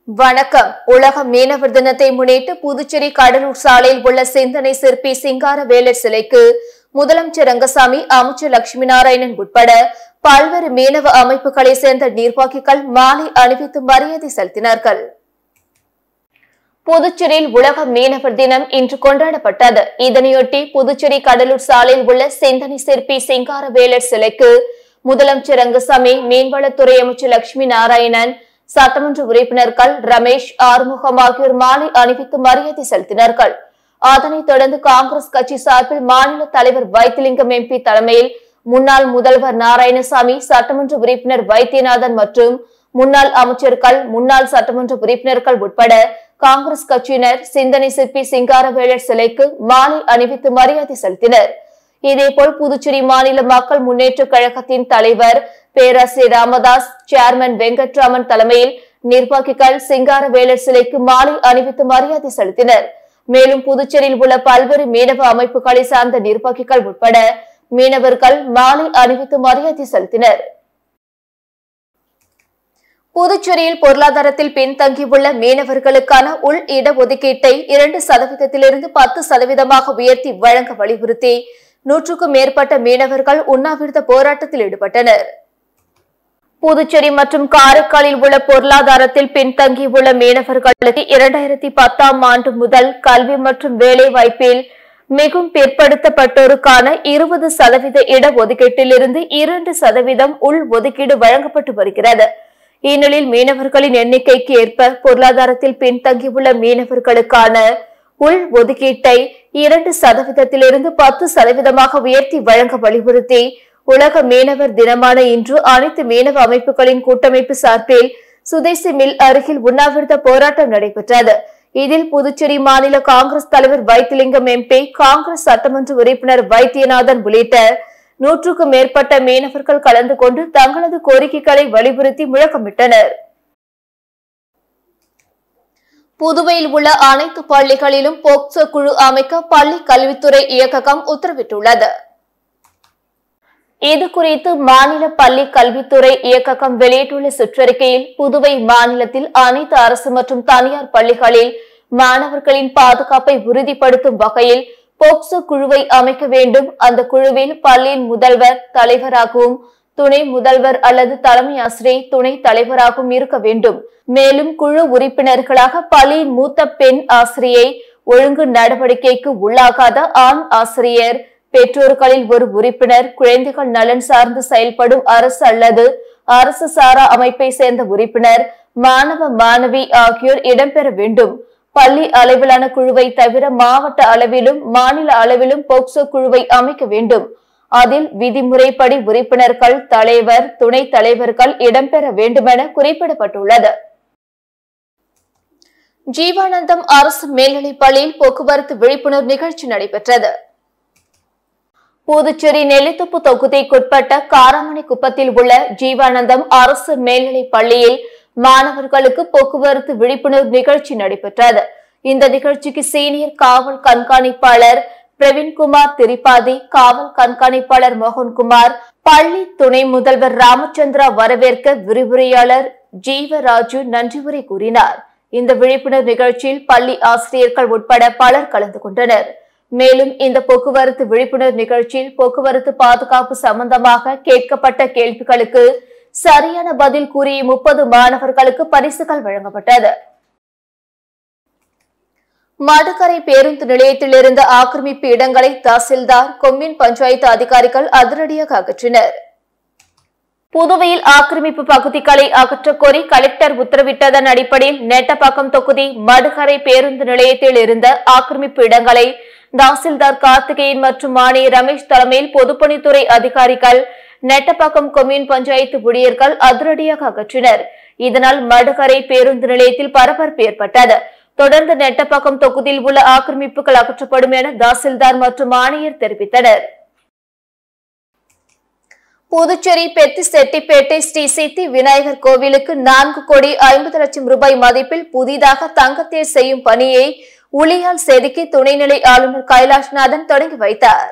வணக்கம். உலக மீனவர் தினத்தை முன்னிட்டு புதுச்சேரி கடலூர் சாலையில் உள்ள சிந்தனை சிற்பி சிங்காரவேலர் சிலைக்கு முதலமைச்சர் ரங்கசாமி, அமைச்சர் லட்சுமி நாராயணன் உட்பட பல்வேறு மீனவ அமைப்புகளை சேர்ந்த நிர்வாகிகள் மாலை அணிவித்து மரியாதை செலுத்தினார்கள். புதுச்சேரியில் உலக மீனவர் தினம் இன்று கொண்டாடப்பட்டது. இதனையொட்டி புதுச்சேரி கடலூர் சாலையில் உள்ள சிந்தனை சிற்பி சிங்காரவேலர் சிலைக்கு முதலமைச்சர் ரங்கசாமி, மீன்வளத்துறை அமைச்சர் லட்சுமி நாராயணன், சட்டமன்ற உறுப்பினர்கள் ரமேஷ், ஆறுமுகம் ஆகியோர் மாலை அணிவித்து மரியாதை செலுத்தினார்கள். அதனைத் தொடர்ந்து காங்கிரஸ் கட்சி சார்பில் மாநில தலைவர் வைத்திலிங்கம் எம்பி தலைமையில் முன்னாள் முதல்வர் நாராயணசாமி, சட்டமன்ற உறுப்பினர் வைத்தியநாதன் மற்றும் முன்னாள் அமைச்சர்கள், முன்னாள் சட்டமன்ற உறுப்பினர்கள் உட்பட காங்கிரஸ் கட்சியினர் சிந்தனை சிற்பி சிங்காரவேலர் சிலைக்கு மாலை அணிவித்து மரியாதை செலுத்தினர். இதேபோல் புதுச்சேரி மாநில மக்கள் முன்னேற்ற கழகத்தின் தலைவர் பேராசிரியர் ராமதாஸ், சேர்மன் வெங்கட்ராமன் தலைமையில் நிர்வாகிகள் சிங்காரவேலர் சிலைக்கு மாலை அணிவித்து மரியாதை செலுத்தினர். மேலும் புதுச்சேரியில் உள்ள பல்வேறு மீனவ அமைப்புகளை சார்ந்த நிர்வாகிகள் உட்பட மீனவர்கள் மாலை அணிவித்து மரியாதை செலுத்தினர். புதுச்சேரியில் பொருளாதாரத்தில் பின்தங்கியுள்ள மீனவர்களுக்கான உள் இடஒதுக்கீட்டை 2% 10% உயர்த்தி வழங்க வலியுறுத்தி 100க்கும் மேற்பட்ட மீனவர்கள் உண்ணாவிரத போராட்டத்தில் ஈடுபட்டனர். புதுச்சேரி மற்றும் காரைக்காலில் உள்ள பொருளாதாரத்தில் பின்தங்கியுள்ள மீனவர்களுக்கு 2010ஆம் ஆண்டு முதல் கல்வி மற்றும் வேலை வாய்ப்பில் மிகவும் பிற்படுத்தப்பட்டோருக்கான 20% இடஒதுக்கீட்டிலிருந்து 2% உள் ஒதுக்கீடு வழங்கப்பட்டு வருகிறது. இந்நிலையில் மீனவர்களின் எண்ணிக்கைக்கு ஏற்ப பொருளாதாரத்தில் பின்தங்கியுள்ள மீனவர்களுக்கான உள் ஒதுக்கீட்டை 2% 10% உயர்த்தி வழங்க வலியுறுத்தி உலக மீனவர் தினமான இன்று அனைத்து மீனவ அமைப்புகளின் கூட்டமைப்பு சார்பில் சுதேசி மில் அருகில் உண்ணாவிரத போராட்டம் நடைபெற்றது. இதில் புதுச்சேரி மாநில காங்கிரஸ் தலைவர் வைத்திலிங்கம் எம்பி, காங்கிரஸ் சட்டமன்ற உறுப்பினர் வைத்தியநாதன் உள்ளிட்ட 100க்கும் மேற்பட்ட மீனவர்கள் கலந்து கொண்டு தங்களது கோரிக்கைகளை வலியுறுத்தி முழக்கமிட்டனர். புதுவையில் உள்ள அனைத்து பள்ளிகளிலும் போக்சோ குழு அமைக்க பள்ளி கல்வித்துறை இயக்ககம் உத்தரவிட்டுள்ளது. இதுகுறித்து மாநில பள்ளி கல்வித்துறை இயக்ககம் வெளியிட்டுள்ள சுற்றறிக்கையில், புதுவை மாநிலத்தில் அனைத்து அரசு மற்றும் தனியார் பள்ளிகளில் மாணவர்களின் பாதுகாப்பை உறுதிப்படுத்தும் வகையில் போக்சோ குழுவை அமைக்க வேண்டும். அந்த குழுவில் பள்ளியின் முதல்வர் தலைவராகவும், துணை முதல்வர் அல்லது தலைமை ஆசிரியர் துணை தலைவராகவும் இருக்க வேண்டும். மேலும் குழு உறுப்பினர்களாக பள்ளியின் மூத்த பெண் ஆசிரியை, ஒழுங்கு நடவடிக்கைக்கு உள்ளாகாத ஆண் ஆசிரியர், பெற்றோர்களில் ஒரு உறுப்பினர், குழந்தைகள் நலன் சார்ந்து செயல்படும் அரசு அல்லது அரசு சாரா அமைப்பை சேர்ந்த உறுப்பினர், மாணவ மாணவி ஆகியோர் இடம்பெற வேண்டும். பள்ளி அளவிலான குழுவை தவிர மாவட்ட அளவிலும் மாநில அளவிலும் போக்சோ குழுவை அமைக்க வேண்டும். அதில் விதிமுறைப்படி உறுப்பினர்கள், தலைவர், துணைத் தலைவர்கள் இடம்பெற வேண்டுமென குறிப்பிடப்பட்டுள்ளது. ஜீவானந்தம் அரசு மேல்நிலைப் பள்ளியில் போக்குவரத்து விழிப்புணர்வு நிகழ்ச்சி நடைபெற்றது. புதுச்சேரி நெல்லித்தோப்பு தொகுதிக்குட்பட்ட காராமணி குப்பத்தில் உள்ள ஜீவானந்தம் அரசு மேல்நிலைப் பள்ளியில் மாணவர்களுக்கு போக்குவரத்து விழிப்புணர்வு நிகழ்ச்சி நடைபெற்றது. இந்த நிகழ்ச்சிக்கு சீனியர் காவல் கண்காணிப்பாளர் பிரவீன்குமார் திரிபாதி, காவல் கண்காணிப்பாளர் மோகன்குமார், பள்ளி துணை முதல்வர் ராமச்சந்திரா வரவேற்க விரிவுரையாளர் ஜீவராஜு நன்றி உரை கூறினார். இந்த விழிப்புணர்வு நிகழ்ச்சியில் பள்ளி ஆசிரியர்கள் உட்பட பலர் கலந்து கொண்டனர். மேலும் இந்த போக்குவரத்து விழிப்புணர்வு நிகழ்ச்சியில் போக்குவரத்து பாதுகாப்பு சம்பந்தமாக கேட்கப்பட்ட கேள்விகளுக்கு சரியான பதில் கூறிய 30 மாணவர்களுக்கு பரிசுகள் வழங்கப்பட்டது. மடுக்கரை பேருந்து நிலையத்தில் இருந்த ஆக்கிரமிப்பு இடங்களை தாசில்தார், கொம்யூன் பஞ்சாயத்து அதிகாரிகள் அதிரடியாக அகற்றினர். புதுவையில் ஆக்கிரமிப்பு பகுதிகளை அகற்றக் கோரி கலெக்டர் உத்தரவிட்டதன் அடிப்படையில் நெட்டப்பாக்கம் தொகுதி மடுக்கரை பேருந்து நிலையத்தில் இருந்த ஆக்கிரமிப்பு இடங்களை தாசில்தார் கார்த்திகேயன் மற்றும் ஆணையர் ரமேஷ் தலைமையில் பொதுப்பணித்துறை அதிகாரிகள், நெட்டப்பாக்கம் கொம்யூன் பஞ்சாயத்து ஊழியர்கள் அதிரடியாக அகற்றினர். இதனால் மடுக்கரை பேருந்து நிலையத்தில் பரபரப்பு ஏற்பட்டது. தொடர்ந்து நெட்டப்பாக்கம் தொகுதியில் உள்ள ஆக்கிரமிப்புகள் அகற்றப்படும் என தாசில்தார் மற்றும் ஆணையர் தெரிவித்தனர். புதுச்சேரி பெத்திசெட்டிப்பேட்டை ஸ்ரீ சித்தி விநாயகர் கோவிலுக்கு 4,50,00,000 ரூபாய் மதிப்பில் புதிதாக தங்கத்தேர் செய்யும் பணியை உளியால் செதுக்கி துணைநிலை ஆளுநர் கைலாஷ்நாதன் தொடங்கி வைத்தார்.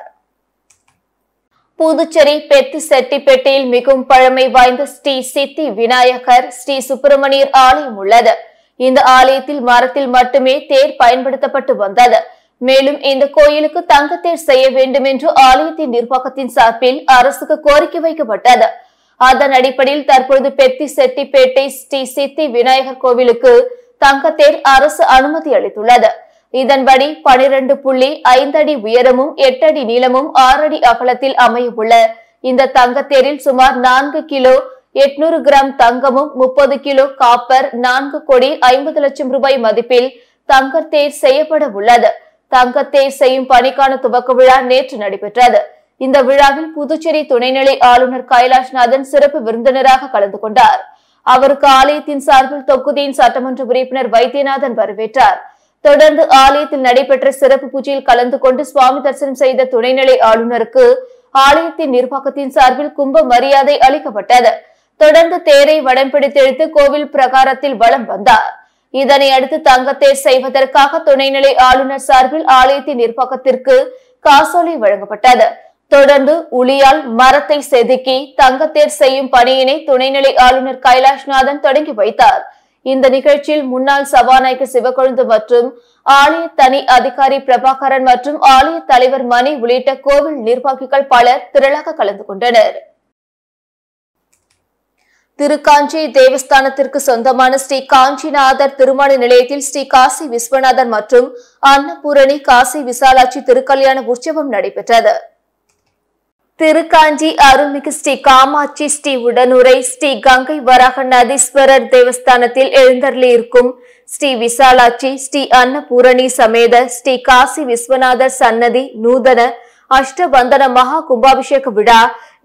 புதுச்சேரி பெத்திசெட்டிப்பேட்டையில் மிகவும் பழமை வாய்ந்த ஸ்ரீ சித்தி விநாயகர், ஸ்ரீ சுப்பிரமணியர் ஆலயம் உள்ளது. இந்த ஆலயத்தில் மரத்தில் மட்டுமே தேர் பயன்படுத்தப்பட்டு வந்தது. மேலும் இந்த கோயிலுக்கு தங்கத்தேர் செய்ய வேண்டும் என்று ஆலயத்தின் நிர்வாகத்தின் சார்பில் அரசுக்கு கோரிக்கை வைக்கப்பட்டது. அதன் அடிப்படையில் தற்பொழுது பெத்தி செட்டிப்பேட்டை ஸ்ரீ சித்தி விநாயகர் கோவிலுக்கு தங்கத்தேர் அரசு அனுமதி அளித்துள்ளது. இதன்படி 12.5 அடி உயரமும் 8 அடி நீளமும் 6 அடி அகலத்தில் அமையவுள்ள இந்த தங்கத்தேரில் சுமார் 4 கிலோ 800 கிராம் தங்கமும் 30 கிலோ காப்பர் 4 கோடி 50 லட்சம் ரூபாய் மதிப்பில் தங்கத்தேர் செய்யப்பட உள்ளது. தங்கத்தேர் செய்யும் பணிக்கான துவக்க விழா நேற்று நடைபெற்றது. இந்த விழாவில் புதுச்சேரி துணைநிலை ஆளுநர் கைலாஷ்நாதன் சிறப்பு விருந்தினராக கலந்து கொண்டார். அவருக்கு ஆலயத்தின் சார்பில் தொகுதியின் சட்டமன்ற உறுப்பினர் வைத்தியநாதன் வரவேற்றார். தொடர்ந்து ஆலயத்தில் நடைபெற்ற சிறப்பு பூஜையில் கலந்து கொண்டு சுவாமி தரிசனம் செய்த துணைநிலை ஆளுநருக்கு ஆலயத்தின் நிர்வாகத்தின் சார்பில் கும்ப மரியாதை அளிக்கப்பட்டது. தொடர்ந்து தேரை வடம் பிடித்தெடுத்து கோவில் பிரகாரத்தில் வலம் வந்தார். இதனை அடுத்து தங்கத்தேர் செய்வதற்காக துணைநிலை ஆளுநர் சார்பில் ஆலயத்தின் நிர்வாகத்திற்கு காசோலை வழங்கப்பட்டது. தொடர்ந்து உளியால் மரத்தை செதுக்கி தங்கத்தேர் செய்யும் பணியினை துணைநிலை ஆளுநர் கைலாஷ்நாதன் தொடங்கி வைத்தார். இந்த நிகழ்ச்சியில் முன்னாள் சபாநாயகர் சிவக்கொழுந்து மற்றும் ஆலய தனி அதிகாரி பிரபாகரன் மற்றும் ஆலய தலைவர் மணி உள்ளிட்ட கோவில் நிர்வாகிகள் பலர் திரளாக கலந்து கொண்டனர். திருக்காஞ்சி தேவஸ்தானத்திற்கு சொந்தமான ஸ்ரீ காஞ்சிநாதர் திருமண நிலையத்தில் ஸ்ரீ காசி விஸ்வநாதர் மற்றும் அன்னபூரணி காசி விசாலாட்சி திருக்கல்யாண உற்சவம் நடைபெற்றது. திருக்காஞ்சி அருள்மிகு ஸ்ரீ காமாட்சி ஸ்ரீ உடனுரை ஸ்ரீ கங்கை வராக நதீஸ்வரர் தேவஸ்தானத்தில் எழுந்தருளி இருக்கும் ஸ்ரீ விசாலாட்சி ஸ்ரீ அன்னபூரணி சமேத ஸ்ரீ காசி விஸ்வநாதர் சன்னதி நூதன அஷ்டபந்தன மகா கும்பாபிஷேக விழா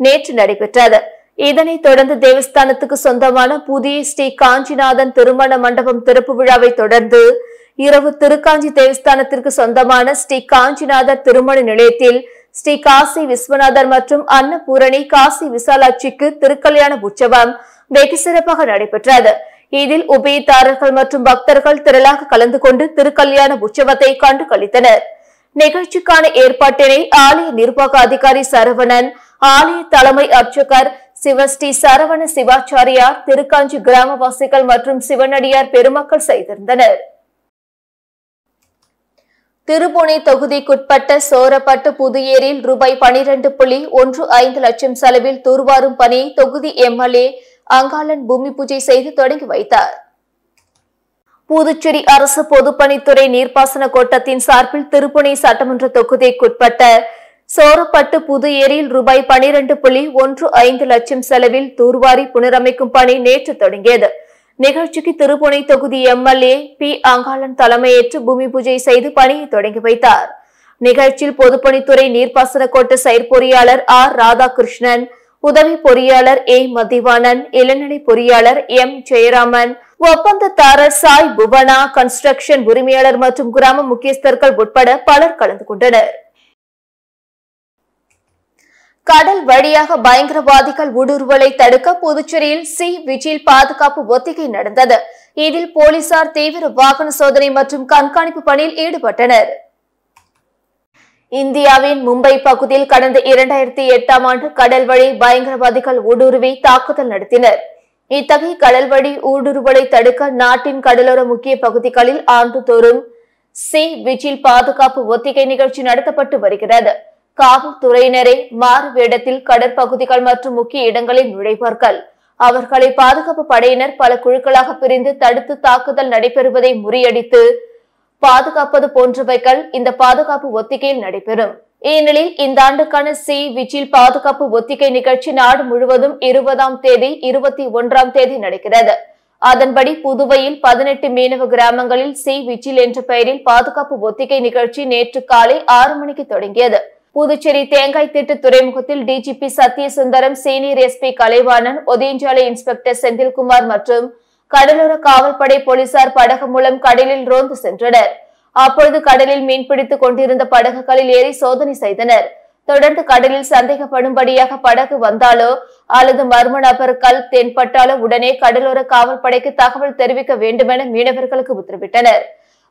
நேற்று நடைபெற்றது. இதனைத் தொடர்ந்து தேவஸ்தானத்துக்கு சொந்தமான புதிய ஸ்ரீ காஞ்சிநாதன் திருமண மண்டபம் திறப்பு விழாவை தொடர்ந்து இரவு திருக்காஞ்சி தேவஸ்தானத்திற்கு சொந்தமான ஸ்ரீ காஞ்சிநாதர் திருமண நிலையத்தில் ஸ்ரீ காசி விஸ்வநாதர் மற்றும் அன்னபூரணி காசி விசாலாட்சிக்கு திருக்கல்யாண உற்சவம் வெகு சிறப்பாக நடைபெற்றது. இதில் உபயதாரர்கள் மற்றும் பக்தர்கள் திரளாக கலந்து கொண்டு திருக்கல்யாண உற்சவத்தை கண்டு களித்தனர். நிகழ்ச்சிக்கான ஏற்பாட்டினை ஆலய நிர்வாக அதிகாரி சரவணன், ஆலய தலைமை அர்ச்சகர் சிவஸ்ரீ சரவண சிவாச்சாரியார், திருக்காஞ்சி கிராமவாசிகள் மற்றும் சிவனடியார் பெருமக்கள் செய்திருந்தனர். திருப்புணி தொகுதிக்குட்பட்ட சோரப்பட்டு புதுயேரியில் ரூபாய் 12.15 லட்சம் செலவில் தூர்வாரும் பணியை தொகுதி எம்எல்ஏ அங்காளன் பூமி பூஜை செய்து தொடங்கி வைத்தார். புதுச்சேரி அரசு பொதுப்பணித்துறை நீர்ப்பாசன கோட்டத்தின் சார்பில் திருப்புணி சட்டமன்ற தொகுதிக்குட்பட்ட சோரப்பட்டு புதுயேரியில் ரூபாய் 12.15 லட்சம் செலவில் தூர்வாரி புனரமைக்கும் பணி நேற்று தொடங்கியது. நிகழ்ச்சிக்கு திருப்புணை தொகுதி எம்எல்ஏ பி அங்காளன் தலைமையேற்று பூமி பூஜை செய்து பணியை தொடங்கி வைத்தார். நிகழ்ச்சியில் பொதுப்பணித்துறை நீர்ப்பாசன கோட்ட செயற்பொறியாளர் ஆர் ராதாகிருஷ்ணன், உதவி பொறியாளர் ஏ மதிவாணன், இளநிலை பொறியாளர் எம் ஜெயராமன், ஒப்பந்ததாரர் சாய் புவனா, கன்ஸ்ட்ரக்ஷன் உரிமையாளர் மற்றும் கிராம முக்கியஸ்தர்கள் உட்பட பலர் கலந்து கொண்டனர். கடல் வழியாக பயங்கரவாதிகள் ஊடுருவலை தடுக்க புதுச்சேரியில் சி விஜில் பாதுகாப்பு ஒத்திகை நடந்தது. இதில் போலீசார் தீவிர வாகன சோதனை மற்றும் கண்காணிப்பு பணியில் ஈடுபட்டனர். இந்தியாவின் மும்பை பகுதியில் கடந்த 2008ஆம் ஆண்டு கடல் வழி பயங்கரவாதிகள் ஊடுருவி தாக்குதல் நடத்தினர். இத்தகைய கடல் வழி ஊடுருவலை தடுக்க நாட்டின் கடலோர முக்கிய பகுதிகளில் ஆண்டுதோறும் சி விஜில் பாதுகாப்பு ஒத்திகை நிகழ்ச்சி நடத்தப்பட்டு வருகிறது. காவல்துறையினரே மாறு வேடத்தில் கடற்பகுதிகள் மற்றும் முக்கிய இடங்களில் நுழைவார்கள். அவர்களை பாதுகாப்பு படையினர் பல குழுக்களாக பிரிந்து தடுத்து தாக்குதல் நடைபெறுவதை முறியடித்து பாதுகாப்பது போன்றவைகள் இந்த பாதுகாப்பு ஒத்திகையில் நடைபெறும். இந்நிலையில் இந்த ஆண்டுக்கான சி விஜில் பாதுகாப்பு ஒத்திகை நிகழ்ச்சி நாடு முழுவதும் 20ஆம் தேதி 21ஆம் தேதி நடக்கிறது. அதன்படி புதுவையில் 18 மீனவ கிராமங்களில் சி விஜில் என்ற பெயரில் பாதுகாப்பு ஒத்திகை நிகழ்ச்சி நேற்று காலை 6 மணிக்கு தொடங்கியது. புதுச்சேரி தேங்காய் திட்டு துறைமுகத்தில் DGP Sathyasundaram, senior SP Kalaivanan, Othiyanchalai inspector Senthilkumar மற்றும் கடலோர காவல்படை போலீசார் படகு மூலம் கடலில் ரோந்து சென்றனர். அப்பொழுது கடலில் மீன்பிடித்துக் கொண்டிருந்த படகுகளில் ஏறி சோதனை செய்தனர். தொடர்ந்து கடலில் சந்தேகப்படும்படியாக படகு வந்தாலோ அல்லது மர்ம நபர்கள் தென்பட்டாலோ உடனே கடலோர காவல்படைக்கு தகவல் தெரிவிக்க வேண்டுமென மீனவர்களுக்கு உத்தரவிட்டனர்.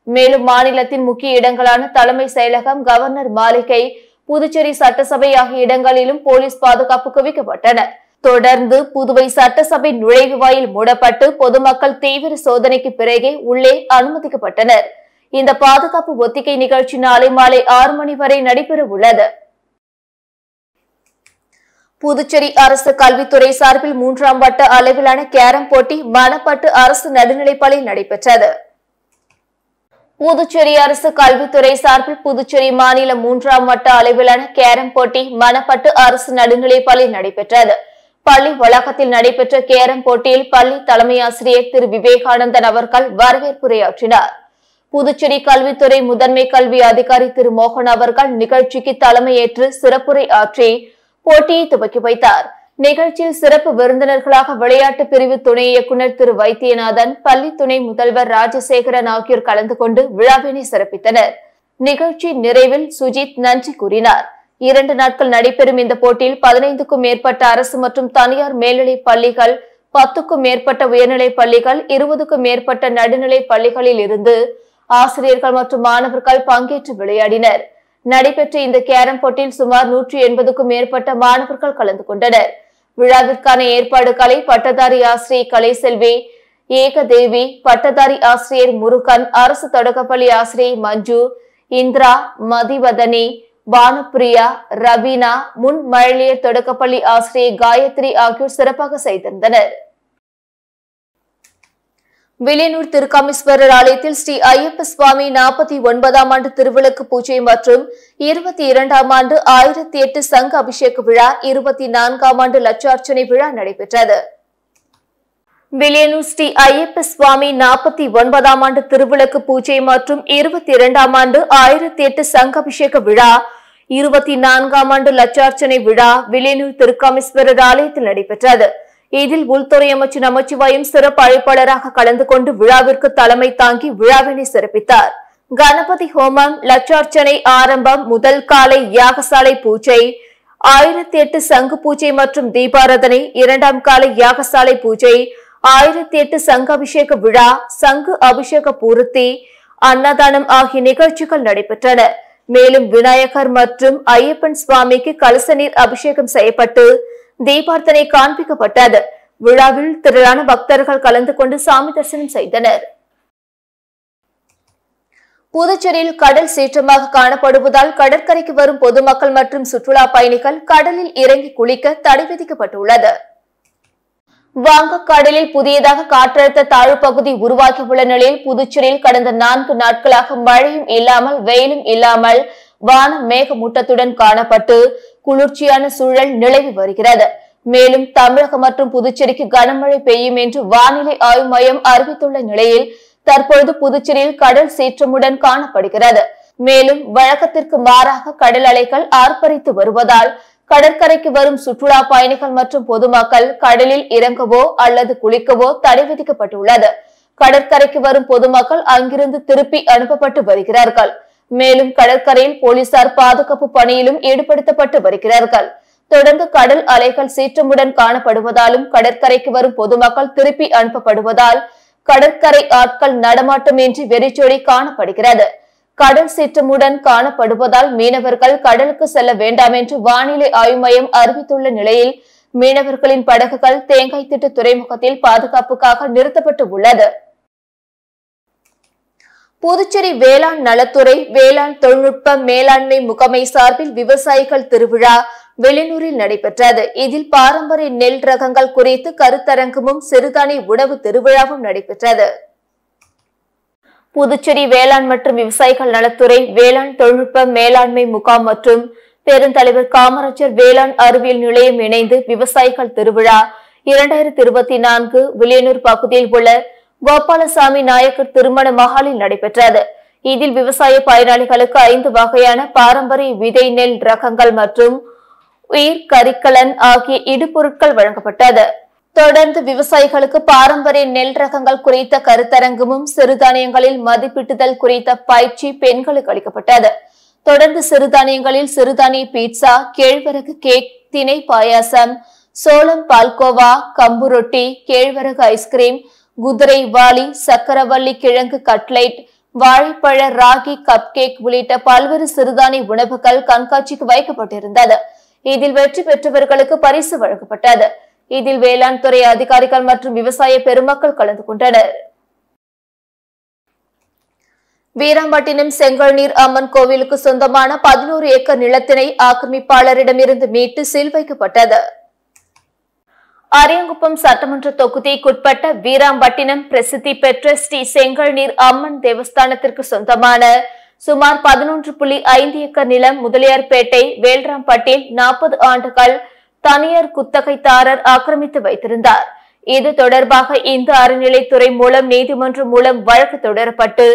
மேலும் மாநிலத்தின் முக்கிய இடங்களான தலைமை செயலகம், கவர்னர் மாளிகை, புதுச்சேரி சட்டசபை ஆகிய இடங்களிலும் போலீஸ் பாதுகாப்பு குவிக்கப்பட்டன. தொடர்ந்து புதுவை சட்டசபை நுழைவுவாயில் மூடப்பட்டு பொதுமக்கள் தீவிர சோதனைக்கு பிறகே உள்ளே அனுமதிக்கப்பட்டனர். இந்த பாதுகாப்பு ஒத்திகை நிகழ்ச்சி நாளை மாலை 6 மணி வரை நடைபெற உள்ளது. புதுச்சேரி அரசு கல்வித்துறை சார்பில் 3ஆம் வட்ட அளவிலான கேரம் போட்டி மணப்பட்டு அரசு நடுநிலைப்பள்ளியில் நடைபெற்றது. புதுச்சேரி அரசு கல்வித்துறை சார்பில் புதுச்சேரி மாநில 3ஆம் வட்ட அளவிலான கேரம் போட்டி மணப்பட்டு அரசு நடுநிலைப்பள்ளியில் நடைபெற்றது. பள்ளி வளாகத்தில் நடைபெற்ற கேரம் போட்டியில் பள்ளி தலைமை ஆசிரியர் திரு விவேகானந்தன் அவர்கள் வரவேற்புரையாற்றினார். புதுச்சேரி கல்வித்துறை முதன்மை கல்வி அதிகாரி திரு மோகன் அவர்கள் நிகழ்ச்சிக்கு தலைமையேற்று சிறப்புரை ஆற்றி போட்டியை துவக்கி வைத்தார். நிகழ்ச்சியில் சிறப்பு விருந்தினர்களாக விளையாட்டு பிரிவு துணை இயக்குநர் திரு வைத்தியநாதன், பள்ளி துணை முதல்வர் ராஜசேகரன் ஆகியோர் கலந்து கொண்டு விழாவினை சிறப்பித்தனர். நிகழ்ச்சி நிறைவில் சுஜித் நன்றி கூறினார். 2 நாட்கள் நடைபெறும் இந்த போட்டியில் 15க்கும் மேற்பட்ட அரசு மற்றும் தனியார் மேல்நிலை பள்ளிகள், 10க்கும் மேற்பட்ட உயர்நிலை பள்ளிகள், 20க்கும் மேற்பட்ட நடுநிலை பள்ளிகளில் இருந்து ஆசிரியர்கள் மற்றும் மாணவர்கள் பங்கேற்று விளையாடினர். நடைபெற்ற இந்த கேரம் போட்டியில் சுமார் 180க்கும் மேற்பட்ட மாணவர்கள் கலந்து கொண்டனர். விழாவிற்கான ஏற்பாடுகளை பட்டதாரி ஆசிரியை கலைசெல்வி ஏகதேவி, பட்டதாரி ஆசிரியர் முருகன், அரசு தொடக்கப்பள்ளி ஆசிரியை மஞ்சு, இந்திரா, மதிவதனி, பானுப்பிரியா, ரவீனா, முன் மழலையர் தொடக்கப்பள்ளி ஆசிரியை காயத்ரி ஆகியோர் சிறப்பாக செய்திருந்தனர். வில்லியனூர் திருக்காமீஸ்வரர் ஆலயத்தில் ஸ்ரீ ஐயப்ப சுவாமி 49ஆம் ஆண்டு திருவிளக்கு பூஜை மற்றும் 22ஆம் ஆண்டு 1008 சங்க அபிஷேக விழா, 24ஆம் ஆண்டு லட்சார்ச்சனை விழா நடைபெற்றது. வில்லியனூர் ஸ்ரீ ஐயப்ப சுவாமி 49ஆம் ஆண்டு திருவிளக்கு பூஜை மற்றும் 22ஆம் ஆண்டு 1008 சங்க அபிஷேக விழா, 24ஆம் ஆண்டு லட்சார்ச்சனை விழா வில்லியனூர் திருக்காமீஸ்வரர் ஆலயத்தில் நடைபெற்றது. இதில் உள்துறை அமைச்சர் நமச்சிவாயம் சிறப்பு அழைப்பாளராக கலந்து கொண்டு விழாவிற்கு தலைமை தாங்கி விழாவினை சிறப்பித்தார். கணபதி ஹோமம், லட்சார்ச்சனை ஆரம்பம், முதல் காலை யாகசாலை பூஜை, 1008 சங்கு பூஜை மற்றும் தீபாராதனை, 2ஆம் காலை யாகசாலை பூஜை, 1008 சங்கு அபிஷேக விழா, சங்கு அபிஷேக பூர்த்தி, அன்னதானம் ஆகிய நிகழ்ச்சிகள் நடைபெற்றன. மேலும் விநாயகர் மற்றும் ஐயப்பன் சுவாமிக்கு கலச நீர் அபிஷேகம் செய்யப்பட்டு தீபார்த்தனை காண்பிக்கப்பட்டது. விழாவில் திரளான பக்தர்கள் கலந்து கொண்டு சாமி தரிசனம் செய்தனர். புதுச்சேரியில் கடல் சீற்றமாக காணப்படுவதால் கடற்கரைக்கு வரும் பொதுமக்கள் மற்றும் சுற்றுலா பயணிகள் கடலில் இறங்கி குளிக்க தடை விதிக்கப்பட்டுள்ளது. வங்கக்கடலில் புதியதாக காற்றழுத்த தாழ்வு பகுதி உருவாகியுள்ள நிலையில் புதுச்சேரியில் கடந்த 4 நாட்களாக மழையும் இல்லாமல் வெயிலும் இல்லாமல் வானம் மேகமூட்டத்துடன் காணப்பட்டு குளிர்ச்சியான சூழல் நிலவி வருகிறது. மேலும் தமிழகம் மற்றும் புதுச்சேரிக்கு கனமழை பெய்யும் என்று வானிலை ஆய்வு மையம் அறிவித்துள்ள நிலையில் தற்பொழுது புதுச்சேரியில் கடல் சீற்றமுடன் காணப்படுகிறது. மேலும் வழக்கத்திற்கு மாறாக கடல் அலைகள் ஆர்ப்பரித்து வருவதால் கடற்கரைக்கு வரும் சுற்றுலா பயணிகள் மற்றும் பொதுமக்கள் கடலில் இறங்கவோ அல்லது குளிக்கவோ தடை விதிக்கப்பட்டுள்ளது. கடற்கரைக்கு வரும் பொதுமக்கள் அங்கிருந்து திருப்பி அனுப்பப்பட்டு வருகிறார்கள். மேலும் கடற்கரையில் போலீசார் பாதுகாப்பு பணியிலும் ஈடுபடுத்தப்பட்டு வருகிறார்கள். தொடர்ந்து கடல் அலைகள் சீற்றமுடன் காணப்படுவதாலும் கடற்கரைக்கு வரும் பொதுமக்கள் திருப்பி அனுப்பப்படுவதால் கடற்கரை ஆட்கள் நடமாட்டமின்றி வெறிச்சோடி காணப்படுகிறது. கடல் சீற்றமுடன் காணப்படுவதால் மீனவர்கள் கடலுக்கு செல்ல வேண்டாம் என்று வானிலை ஆய்வு மையம் அறிவித்துள்ள நிலையில் மீனவர்களின் படகுகள் தேங்காய் திட்டு துறைமுகத்தில் பாதுகாப்புக்காக நிறுத்தப்பட்டு உள்ளது. புதுச்சேரி வேளாண் நலத்துறை வேளாண் தொழில்நுட்ப மேலாண்மை முகமை சார்பில் விவசாயிகள் திருவிழா வில்லியனூரில் நடைபெற்றது. இதில் பாரம்பரிய நெல் ரகங்கள் குறித்து கருத்தரங்கமும் சிறுதானிய உணவு திருவிழாவும் நடைபெற்றது. புதுச்சேரி வேளாண் மற்றும் விவசாயிகள் நலத்துறை வேளாண் தொழில்நுட்ப மேலாண்மை முகாம் மற்றும் பெருந்தலைவர் காமராஜர் வேளாண் அறிவியல் நிலையம் இணைந்து விவசாயிகள் திருவிழா 2024 வில்லியனூர் பகுதியில் உள்ள கோபாலசாமி நாயக்கர் திருமண மஹாலில் நடைபெற்றது. இதில் விவசாய பயனாளிகளுக்கு 5 வகையான பாரம்பரிய விதை நெல் ரகங்கள் மற்றும் உயிர் கரிக்கலன் ஆகிய இடுபொருட்கள் வழங்கப்பட்டது. தொடர்ந்து விவசாயிகளுக்கு பாரம்பரிய நெல் ரகங்கள் குறித்த கருத்தரங்கமும் சிறுதானியங்களில் மதிப்பிட்டுதல் குறித்த பயிற்சி பெண்களுக்கு அளிக்கப்பட்டது. தொடர்ந்து சிறுதானியங்களில் சிறுதானிய பீட்சா, கேழ்வரகு கேக், திணை பாயாசம், சோளம் பால்கோவா, கம்பு ரொட்டி, கேழ்வரகு ஐஸ்கிரீம், குதிரை வாளி, சக்கரவள்ளி கிழங்கு கட்லைட், வாழைப்பழ ராகி கப் கேக் உள்ளிட்ட பல்வேறு சிறுதானிய உணவுகள் கண்காட்சிக்கு வைக்கப்பட்டிருந்தது. இதில் வெற்றி பெற்றவர்களுக்கு பரிசு வழங்கப்பட்டது. இதில் வேளாண் துறை அதிகாரிகள் மற்றும் விவசாய பெருமக்கள் கலந்து கொண்டனர். வீராம்பட்டினம் செங்கல்நீர் அம்மன் கோவிலுக்கு சொந்தமான 11 ஏக்கர் நிலத்தினை ஆக்கிரமிப்பாளரிடமிருந்து மீட்டு சீல் வைக்கப்பட்டது. அரியங்குப்பம் சட்டமன்ற தொகுதிக்குட்பட்ட வீராம்பட்டினம் பிரசித்தி பெற்ற ஸ்ரீ செங்கல்நீர் அம்மன் தேவஸ்தானத்திற்கு சொந்தமான சுமார் 11.5 ஏக்கர் நிலம் முதலியார்பேட்டை வேல்ராம்பட்டில் 40 ஆண்டுகள் தனியார் குத்தகைதாரர் ஆக்கிரமித்து வைத்திருந்தார். இது தொடர்பாக இந்து அறநிலைத்துறை மூலம் நீதிமன்றம் மூலம் வழக்கு தொடரப்பட்டு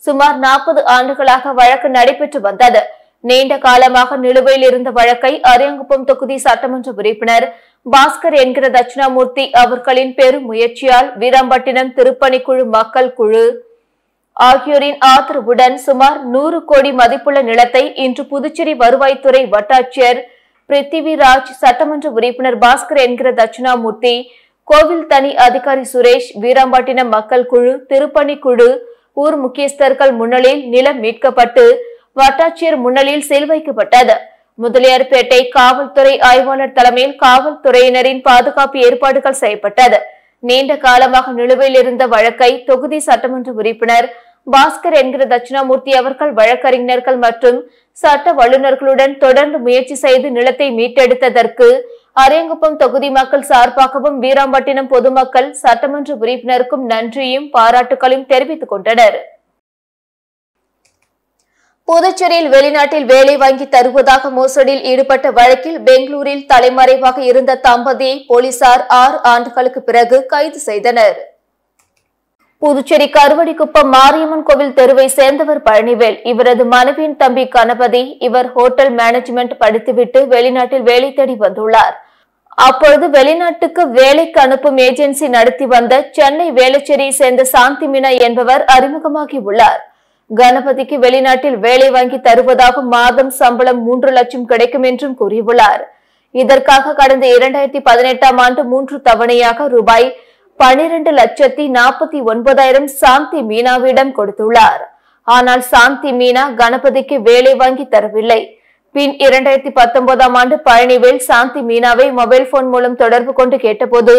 சுமார் 40 ஆண்டுகளாக வழக்கு நடைபெற்று வந்தது. நீண்ட காலமாக நிலுவையில் இருந்த வழக்கை அரியங்குப்பம் தொகுதி சட்டமன்ற உறுப்பினர் பாஸ்கர் என்கிற தட்சிணாமூர்த்தி அவர்களின் பெரும் முயற்சியால் வீராம்பட்டினம் திருப்பணிக்குழு மக்கள் குழு ஆகியோரின் ஆதரவுடன் சுமார் 100 கோடி மதிப்புள்ள நிலத்தை இன்று புதுச்சேரி வருவாய்த்துறை வட்டாட்சியர் பிருத்திவிராஜ், சட்டமன்ற உறுப்பினர் பாஸ்கர் என்கிற தட்சிணாமூர்த்தி, கோவில் தனி அதிகாரி சுரேஷ், வீராம்பட்டினம் மக்கள் குழு, திருப்பணிக்குழு ஊர் முக்கியஸ்தர்கள் முன்னிலையில் நிலம் மீட்கப்பட்டு வட்டாட்சியர் முன்னிலையில் சீல் வைக்கப்பட்டது. முதலியார்பேட்டை காவல்துறை ஆய்வாளர் தலைமையில் காவல்துறையினரின் பாதுகாப்பு ஏற்பாடுகள் செய்யப்பட்டது. நீண்ட காலமாக நிலுவையில் இருந்த வழக்கை தொகுதி சட்டமன்ற உறுப்பினர் பாஸ்கர் என்கிற தட்சிணாமூர்த்தி அவர்கள் வழக்கறிஞர்கள் மற்றும் சட்ட வல்லுநர்களுடன் தொடர்ந்து முயற்சி செய்து நிலத்தை மீட்டெடுத்ததற்கு அரியங்குப்பம் தொகுதி மக்கள் சார்பாகவும் வீராம்பட்டினம் பொதுமக்கள் சட்டமன்ற உறுப்பினருக்கும் நன்றியும் பாராட்டுகளையும் தெரிவித்துக் கொண்டனர். புதுச்சேரியில் வெளிநாட்டில் வேலை வாங்கி தருவதாக மோசடியில் ஈடுபட்ட வழக்கில் பெங்களூரில் தலைமறைவாக இருந்த தம்பதியை போலீசார் 6 ஆண்டுகளுக்கு பிறகு கைது செய்தனர். புதுச்சேரி கருவடிக்குப்பம் மாரியம்மன் கோவில் தெருவை சேர்ந்தவர் பழனிவேல். இவரது மனைவியின் தம்பி கணபதி. இவர் ஹோட்டல் மேனேஜ்மெண்ட் படித்துவிட்டு வெளிநாட்டில் வேலை தேடி வந்துள்ளார். அப்பொழுது வெளிநாட்டுக்கு வேலைக்கு அனுப்பும் ஏஜென்சி நடத்தி வந்த சென்னை வேளச்சேரியை சேர்ந்த சாந்தி மீனா என்பவர் அறிமுகமாகி உள்ளார். கணபதிக்கு வெளிநாட்டில் வேலை வாங்கி தருவதாக மாதம் சம்பளம் 3 லட்சம் கிடைக்கும் என்றும் கூறியுள்ளார். இதற்காக கடந்த 2018ஆம் ஆண்டு 3 தவணையாக ரூபாய் 12,49,000 சாந்தி மீனாவிடம் கொடுத்துள்ளார். ஆனால் சாந்தி மீனா கணபதிக்கு வேலை வாங்கி தரவில்லை. பின் 2019ஆம் ஆண்டு பழனிவேல் சாந்தி மீனாவை மொபைல் போன் மூலம் தொடர்பு கொண்டு கேட்டபோது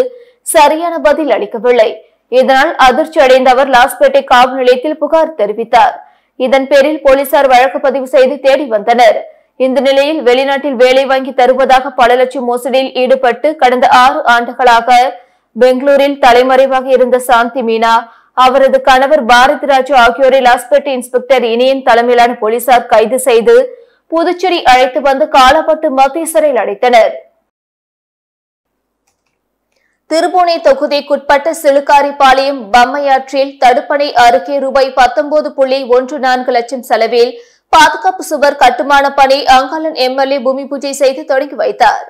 சரியான பதில் அளிக்கவில்லை. இதனால் அதிர்ச்சி அடைந்த அவர் லாஸ்பேட்டை காவல் நிலையத்தில் புகார் தெரிவித்தார். இதன் பேரில் போலீசார் வழக்கு பதிவு செய்து தேடி வந்தனர். இந்த நிலையில் வெளிநாட்டில் வேலை வாங்கி தருவதாக பல லட்சம் மோசடியில் ஈடுபட்டு கடந்த 6 ஆண்டுகளாக பெங்களூரில் தலைமறைவாக இருந்த சாந்தி மீனா, அவரது கணவர் பாரதிராஜு ஆகியோரை லாஸ்பேட்டை இன்ஸ்பெக்டர் இனியன் தலைமையிலான போலீசார் கைது செய்து புதுச்சேரி அழைத்து வந்து காலப்பட்டு மத்திய சிறையில் அடைத்தனர். திருப்புவனை தொகுதிக்குட்பட்ட சிலுக்காரிபாளையம் பம்மையாற்றில் தடுப்பணை அருகே ரூபாய் 19.14 லட்சம் செலவில் பாதுகாப்பு சுவர் கட்டுமான பணி அங்காளன் எம்எல்ஏ பூமி பூஜை செய்து தொடங்கி வைத்தார்.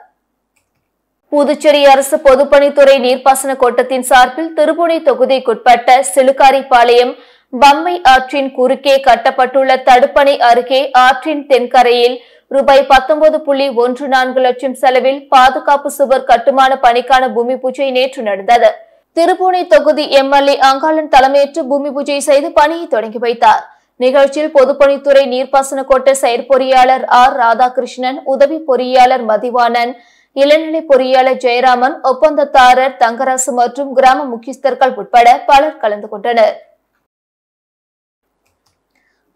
புதுச்சேரி அரசு பொதுப்பணித்துறை நீர்ப்பாசன கோட்டத்தின் சார்பில் திருப்புவனை தொகுதிக்குட்பட்ட சிலுக்காரிபாளையம் பம்மை ஆற்றின் குறுக்கே கட்டப்பட்டுள்ள தடுப்பணை அருகே ஆற்றின் தென்கரையில் ரூபாய் 19.14 லட்சம் செலவில் பாதுகாப்பு சுவர் கட்டுமான பணிக்கான பூமி பூஜை நேற்று நடந்தது. திருப்புவனை தொகுதி எம்எல்ஏ அங்காளன் தலைமையேற்று பூமி பூஜை செய்து பணியை தொடங்கி வைத்தார். நிகழ்ச்சியில் பொதுப்பணித்துறை நீர்ப்பாசன கோட்ட செயற்பொறியாளர் ஆர் ராதாகிருஷ்ணன், உதவி பொறியாளர் மதிவாணன், இளநிலை பொறியாளர் ஜெயராமன், ஒப்பந்ததாரர் தங்கராசு மற்றும் கிராம முக்கியஸ்தர்கள் உட்பட பலர் கலந்து கொண்டனர்.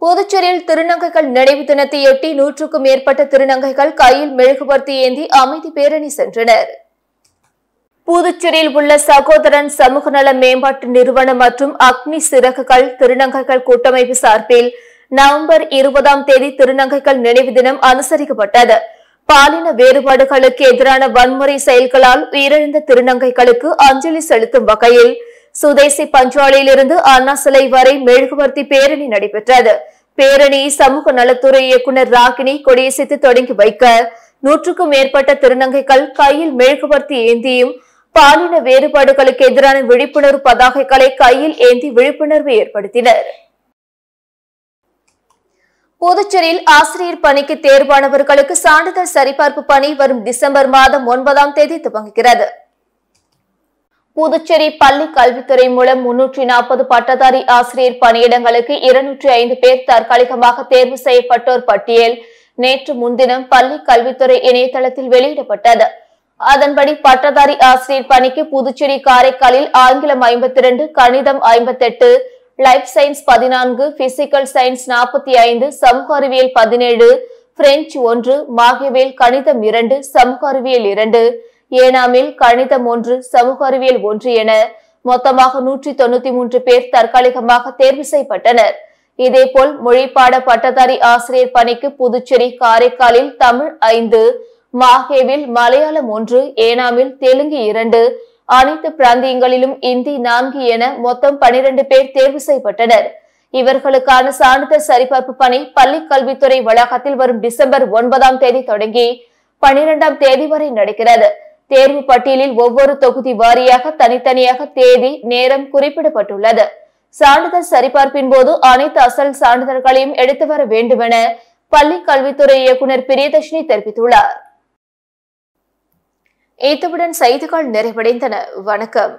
புதுச்சேரியில் திருநங்கைகள் நினைவு தினத்தையொட்டி 100க்கும் மேற்பட்ட திருநங்கைகள் கையில் மெழுகுவர்த்தி ஏந்தி அமைதி பேரணி சென்றனர். புதுச்சேரியில் உள்ள சகோதரன் சமூக நல மேம்பாட்டு நிறுவனம் மற்றும் அக்னி சிறகுகள் திருநங்கைகள் கூட்டமைப்பு சார்பில் நவம்பர் 20ஆம் தேதி திருநங்கைகள் நினைவு தினம் அனுசரிக்கப்பட்டது. பாலின வேறுபாடுகளுக்கு எதிரான வன்முறை செயல்களால் உயிரிழந்த திருநங்கைகளுக்கு அஞ்சலி செலுத்தும் வகையில் சுதேசி பஞ்சாலையிலிருந்து அண்ணா சிலை வரை மெழுகுவர்த்தி பேரணி நடைபெற்றது. பேரணியை சமூக நலத்துறை இயக்குநர் ராகினி கொடியசைத்து தொடங்கி வைக்க 100க்கும் மேற்பட்ட திருநங்கைகள் கையில் மெழுகுவர்த்தி ஏந்தியும் பாலின வேறுபாடுகளுக்கு எதிரான விழிப்புணர்வு பதாகைகளை கையில் ஏந்தி விழிப்புணர்வு ஏற்படுத்தினர். புதுச்சேரியில் ஆசிரியர் பணிக்கு தேர்வானவர்களுக்கு சான்றிதழ் சரிபார்ப்பு பணி வரும் டிசம்பர் மாதம் 9ஆம் தேதி துவங்குகிறது. புதுச்சேரி பள்ளி கல்வித்துறை மூலம் 340 பட்டதாரி ஆசிரியர் பணியிடங்களுக்கு 205 பேர் தற்காலிகமாக தேர்வு செய்யப்பட்டோர் பட்டியல் நேற்று முன்தினம் பள்ளி கல்வித்துறை இணையதளத்தில் வெளியிடப்பட்டது. அதன்படி பட்டதாரி ஆசிரியர் பணிக்கு புதுச்சேரி காரைக்காலில் ஆங்கிலம் 52, கணிதம் 58, லைஃப் சயின்ஸ் 14, பிசிக்கல் சயின்ஸ் 45, சமூக அறிவியல் 17, பிரெஞ்சு 1, மாஹேவில் கணிதம் 2, சமூக அறிவியல் 2, ஏனாமில் கணிதம் 1, சமூக அறிவியல் 1 என மொத்தமாக 193 பேர் தற்காலிகமாக தேர்வு செய்யப்பட்டனர். இதேபோல் மொழிப்பாட பட்டதாரி ஆசிரியர் பணிக்கு புதுச்சேரி காரைக்காலில் தமிழ் 5, மாஹேவில் மலையாளம் 1, ஏனாமில் தெலுங்கு 2, அனைத்து பிராந்தியங்களிலும் இந்தி 4 என மொத்தம் 12 பேர் தேர்வு செய்யப்பட்டனர். இவர்களுக்கான சான்றிதழ் சரிபார்ப்பு பணி பள்ளி கல்வித்துறை வளாகத்தில் வரும் டிசம்பர் 9ஆம் தேதி தொடங்கி 12ஆம் தேதி வரை நடக்கிறது. தேர்வு பட்டியலில் ஒவ்வொரு தொகுதி வாரியாக தனித்தனியாக தேதி, நேரம் குறிப்பிடப்பட்டுள்ளது. சான்றிதழ் சரிபார்ப்பின் போது அனைத்து அசல் சான்றிதழ்களையும் எடுத்து வர வேண்டும் என பள்ளி கல்வித்துறை இயக்குநர் பிரியதர்ஷினி தெரிவித்துள்ளார். இத்துடன் செய்திகள் நிறைவடைந்தன. வணக்கம்.